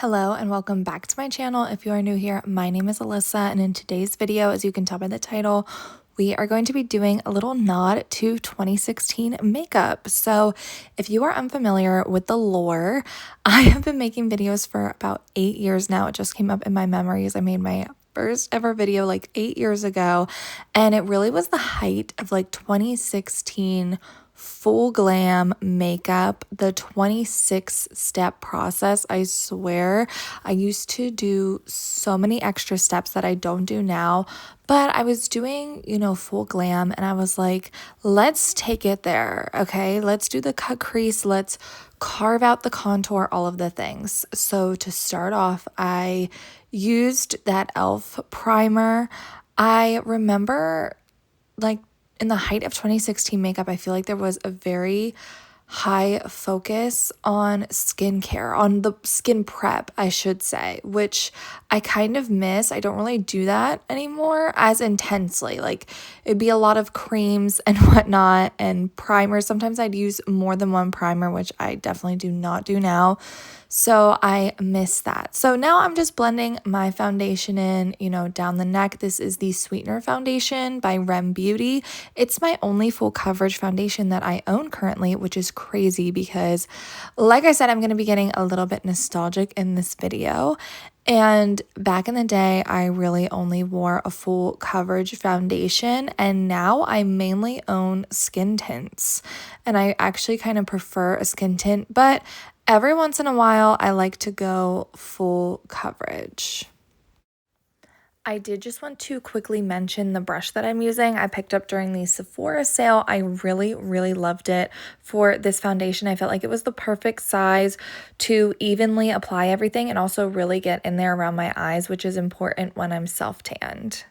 Hello and welcome back to my channel. If you are new here, my name is Alyssa, and in today's video, as you can tell by the title, we are going to be doing a little nod to 2016 makeup. So if you are unfamiliar with the lore, I have been making videos for about 8 years now. It just came up in my memories. I made my first ever video like 8 years ago, and it really was the height of like 2016 full glam makeup, the 26-step process. I swear I used to do so many extra steps that I don't do now, but I was doing, full glam, and I was like, let's take it there. Okay, let's do the cut crease, let's carve out the contour, all of the things. So to start off, I used that e.l.f. primer. I remember like in the height of 2016 makeup, I feel like there was a very high focus on skincare, on the skin prep, I should say, which I kind of miss. I don't really do that anymore as intensely. Like it'd be a lot of creams and whatnot and primers. Sometimes I'd use more than one primer, which I definitely do not do now. So I miss that. So now I'm just blending my foundation in, down the neck. This is the Sweetener Foundation by Grwm Beauty. It's my only full coverage foundation that I own currently, which is crazy because, like I said, I'm going to be getting a little bit nostalgic in this video. And back in the day, I really only wore a full coverage foundation, and now I mainly own skin tints. And I actually kind of prefer a skin tint, but every once in a while, I like to go full coverage. I did just want to quickly mention the brush that I'm using. I picked up during the Sephora sale. I really, really loved it for this foundation. I felt like it was the perfect size to evenly apply everything and also really get in there around my eyes, which is important when I'm self-tanned.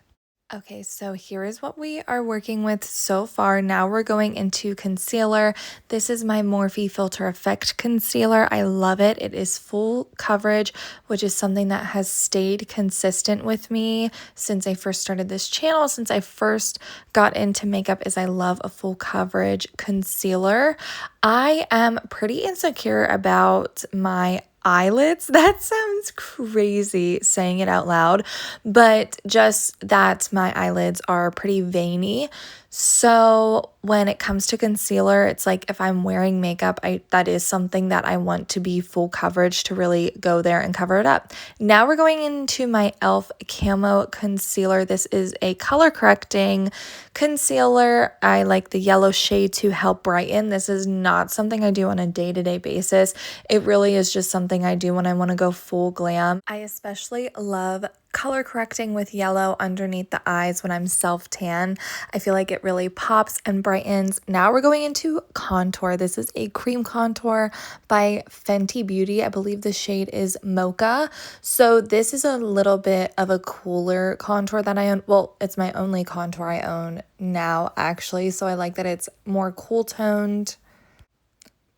Okay, so here is what we are working with so far. Now we're going into concealer. This is my Morphe Filter Effect concealer. I love it. It is full coverage, which is something that has stayed consistent with me since I first started this channel, since I first got into makeup, is I love a full coverage concealer. I am pretty insecure about my eyelids. That sounds crazy saying it out loud, but just that my eyelids are pretty veiny. So when it comes to concealer, it's like if I'm wearing makeup, that is something that I want to be full coverage to really go there and cover it up. Now we're going into my e.l.f. Camo Concealer. This is a color correcting concealer. I like the yellow shade to help brighten. This is not something I do on a day-to-day basis. It really is just something I do when I want to go full glam. I especially love color correcting with yellow underneath the eyes when I'm self-tan. I feel like it really pops and brightens. Now we're going into contour. This is a cream contour by Fenty Beauty. I believe the shade is Mocha. So this is a little bit of a cooler contour that I own. Well, it's my only contour I own now, actually. So I like that it's more cool toned.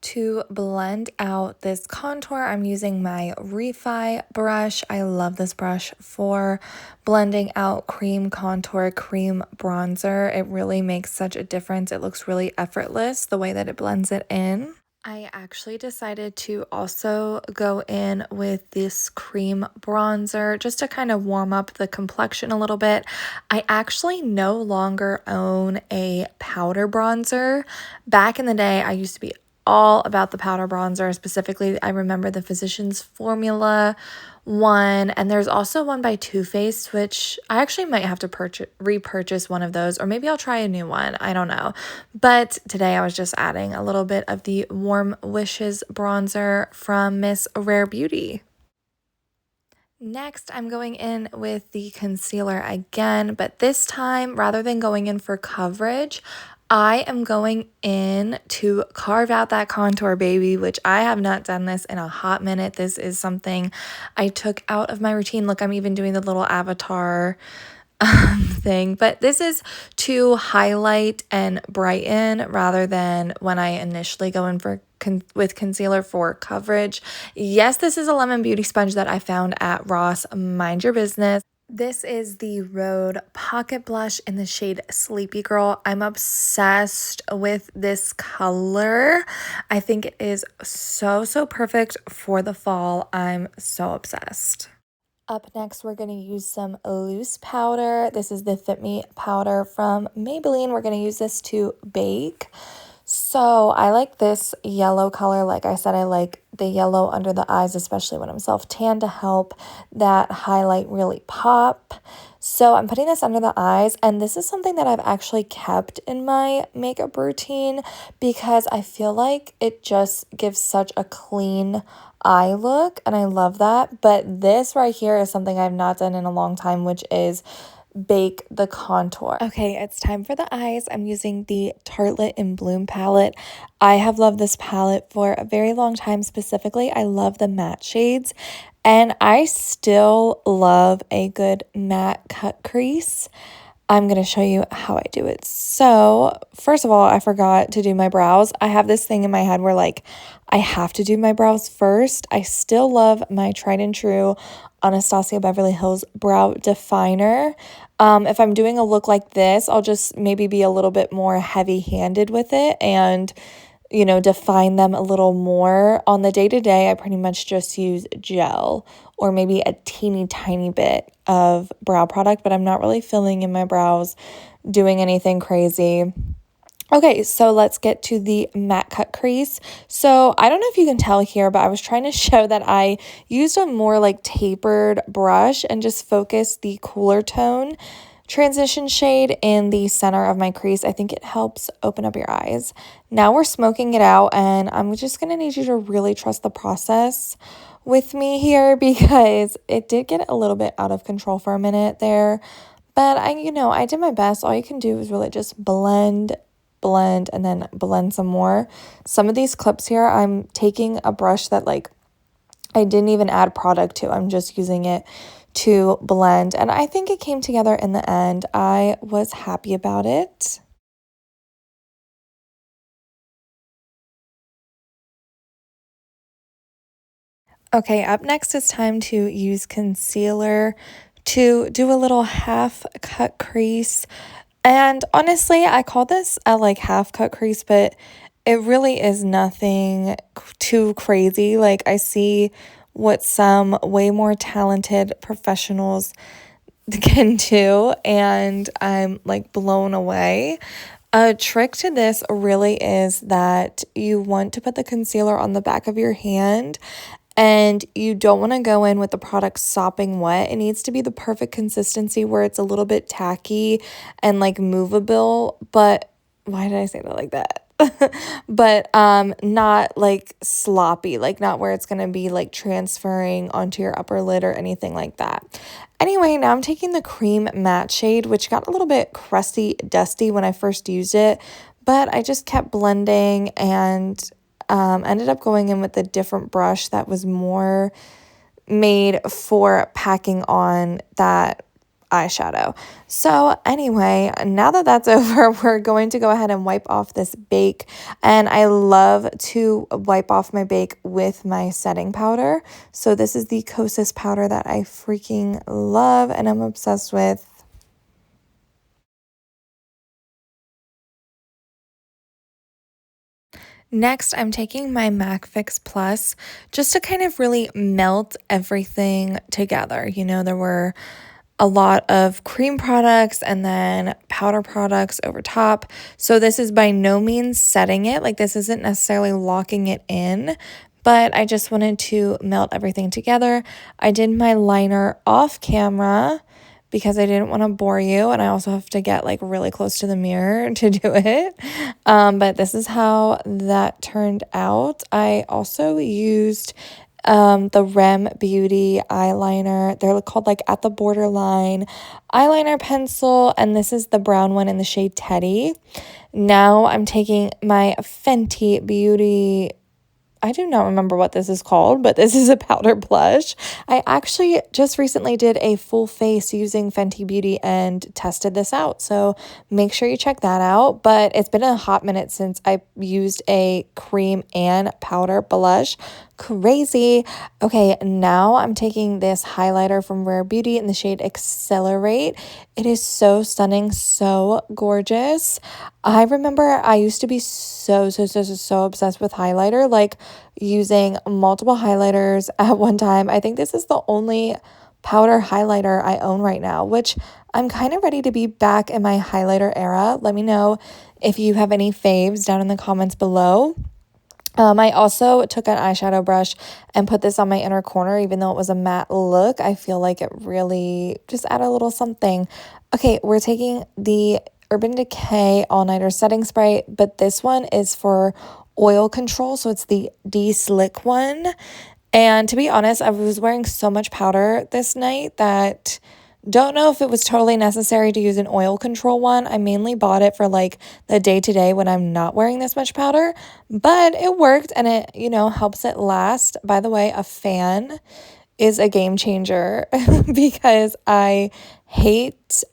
To blend out this contour, I'm using my Refi brush. I love this brush for blending out cream contour, cream bronzer. It really makes such a difference. It looks really effortless the way that it blends it in. I actually decided to also go in with this cream bronzer just to kind of warm up the complexion a little bit. I actually no longer own a powder bronzer. Back in the day, I used to be all about the powder bronzer. Specifically, I remember the Physicians Formula one, and there's also one by Too Faced, which I actually might have to repurchase one of those, or maybe I'll try a new one. I don't know. But today I was just adding a little bit of the Warm Wishes bronzer from Miss Rare Beauty. Next, I'm going in with the concealer again, but this time, rather than going in for coverage, I am going in to carve out that contour, baby, which I have not done this in a hot minute. This is something I took out of my routine. Look, I'm even doing the little avatar thing, but this is to highlight and brighten rather than when I initially go in for with concealer for coverage. Yes, this is a lemon beauty sponge that I found at Ross. Mind your business. This is the Rhode Pocket Blush in the shade Sleepy Girl. I'm obsessed with this color. I think it is so perfect for the fall. I'm so obsessed. Up next, we're going to use some loose powder. This is the Fit Me powder from Maybelline. We're going to use this to bake. So I like this yellow color. Like I said, I like the yellow under the eyes, especially when I'm self-tan, to help that highlight really pop. So I'm putting this under the eyes, and this is something that I've actually kept in my makeup routine because I feel like it just gives such a clean eye look, and I love that. But this right here is something I've not done in a long time, which is bake the contour. Okay, it's time for the eyes. I'm using the Tartelette in Bloom palette. I have loved this palette for a very long time. Specifically, I love the matte shades, and I still love a good matte cut crease. I'm going to show you how I do it. So, first of all, I forgot to do my brows. I have this thing in my head where, like, I have to do my brows first. I still love my tried and true Anastasia Beverly Hills Brow Definer. If I'm doing a look like this, I'll just maybe be a little bit more heavy-handed with it and, you know, define them a little more. On the day-to-day, I pretty much just use gel or maybe a teeny tiny bit of brow product, but I'm not really filling in my brows, doing anything crazy. Okay, so let's get to the matte cut crease. So I don't know if you can tell here, but I was trying to show that I used a more like tapered brush and just focused the cooler tone transition shade in the center of my crease. I think it helps open up your eyes. Now we're smoking it out, and I'm just going to need you to really trust the process with me here because it did get a little bit out of control for a minute there. But I did my best. All you can do is really just blend, and then blend some more. Some of these clips here, I'm taking a brush that like I didn't even add product to. I'm just using it to blend, and I think it came together in the end. I was happy about it. Okay, up next it's time to use concealer to do a little half cut crease. And honestly, I call this a like half cut crease, but it really is nothing too crazy. Like I see what some way more talented professionals can do, and I'm like blown away. A trick to this really is that you want to put the concealer on the back of your hand, and you don't want to go in with the product sopping wet. It needs to be the perfect consistency where it's a little bit tacky and like movable, but why did I say that like that? But not like sloppy, like not where it's going to be like transferring onto your upper lid or anything like that. Anyway, now I'm taking the cream matte shade, which got a little bit crusty, dusty when I first used it, but I just kept blending and ended up going in with a different brush that was more made for packing on that eyeshadow. So anyway, now that that's over, we're going to go ahead and wipe off this bake. And I love to wipe off my bake with my setting powder. So this is the Kosas powder that I freaking love and I'm obsessed with. Next, I'm taking my MAC Fix Plus just to kind of really melt everything together. You know, there were a lot of cream products and then powder products over top. So this is by no means setting it. Like this isn't necessarily locking it in, but I just wanted to melt everything together. I did my liner off camera because I didn't want to bore you, and I also have to get like really close to the mirror to do it. But this is how that turned out. I also used the Grwm Beauty eyeliner. They're called like At the Borderline eyeliner pencil, and this is the brown one in the shade Teddy. Now I'm taking my Fenty Beauty I do not remember what this is called, but this is a powder blush. I actually just recently did a full face using Fenty Beauty and tested this out. So make sure you check that out. But it's been a hot minute since I used a cream and powder blush. Crazy. Okay, now I'm taking this highlighter from Rare Beauty in the shade Accelerate. It is so stunning, so gorgeous. I remember I used to be so obsessed with highlighter, like using multiple highlighters at one time. I think this is the only powder highlighter I own right now, which I'm kind of ready to be back in my highlighter era. Let me know if you have any faves down in the comments below. I also took an eyeshadow brush and put this on my inner corner, even though it was a matte look. I feel like it really just added a little something. Okay, we're taking the Urban Decay All-Nighter Setting Spray, but this one is for oil control, so it's the De-Slick one. And to be honest, I was wearing so much powder this night that don't know if it was totally necessary to use an oil control one. I mainly bought it for like the day-to-day when I'm not wearing this much powder, but it worked and it, helps it last. By the way, a fan is a game changer because I hate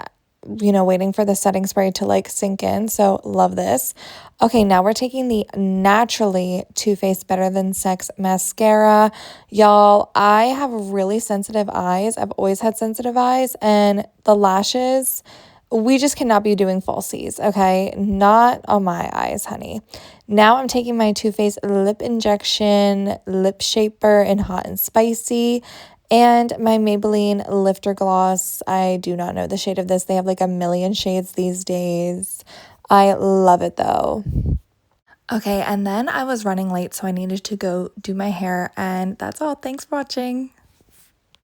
waiting for the setting spray to like sink in. So love this. Okay, now we're taking the Naturally Too Faced Better Than Sex mascara. Y'all, I have really sensitive eyes. I've always had sensitive eyes, and the lashes, we just cannot be doing falsies, okay? Not on my eyes, honey. Now I'm taking my Too Faced Lip Injection Lip Shaper in Hot and Spicy. And my Maybelline Lifter Gloss. I do not know the shade of this. They have like a million shades these days. I love it though. Okay, and then I was running late, so I needed to go do my hair, and that's all. Thanks for watching.